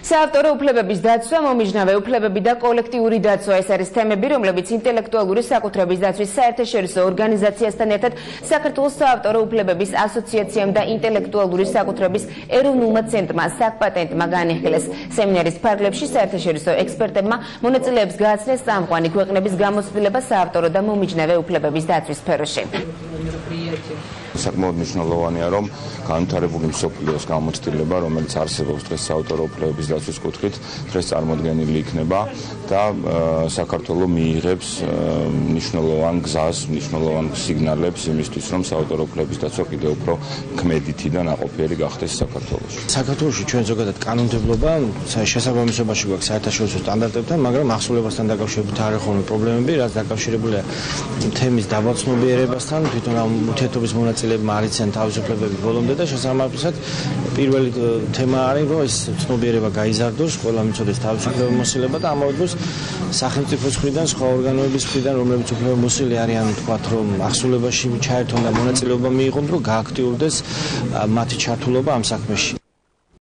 საავტორო უფლებების დაცვა, მომიჯნავე უფლებები და კოლექტიური დაცვა ეს არის თემები, რომლებიც ინტელექტუალური საკუთრების დაცვის საერთაშორისო ორგანიზაციასთან ერთად საქართველოს საავტორო უფლებების ასოციაციამ და ინტელექტუალური საკუთრების ეროვნულმა ცენტრმა საკპატენტმა განიხილეს. სემინარის ფარგლებში საერთაშორისო ექსპერტებმა მონაწილეებს გააცნეს წამყვანი ქვეყნების გამოცდილება საავტორო და მომიჯნავე უფლებების დაცვის სფეროში. საკმაოდ მნიშვნელოვანია, რომ განვითარებული მსოფლიოს გამოცდილება, რომელიც არსებობს დღეს საავტორო უფლებების დაცვის კუთხით, დღეს წარმოდგენილი იქნება და საქართველოს მიიღებს მნიშვნელოვან გზას, მნიშვნელოვან სიგნალებს იმისთვის, რომ საავტორო უფლებების დაცვა კიდევ უფრო ქმედითი და ნაყოფიერი გახდეს საქართველოში. საქართველოში ჩვენ ზოგადად კანონმდებლობა შესაბამისობაში გვაქვს საერთაშორისო სტანდარტებთან, მაგრამ ახსოვლებასთან დაკავშირებით არ ახონი პრობლემები, რაც დაკავშირებულია თემის დაბალცნობიერებასთან, თვითონ ამ ურთიერთობის მონაწილეებმა არიციან თავისუფლებები ბოლომდე და შესაბამისად პირველი თემა არის, რომ ეს ცნობიერება გაიზარდოს, ყველა მიცოდეს თავისუფლების მოსილება და ამავე დროს სახელმწიფოს მხრიდან, სხვა ორგანოების მხრიდან, რომლებიც უფლებამოსილი არიან, თქვათ, რომ ახსოვლებაში ჩაერთონ და მონაწილეობა მიიღონ, რომ გააქტიურდეს მათი ჩართულობა ამ საქმეში.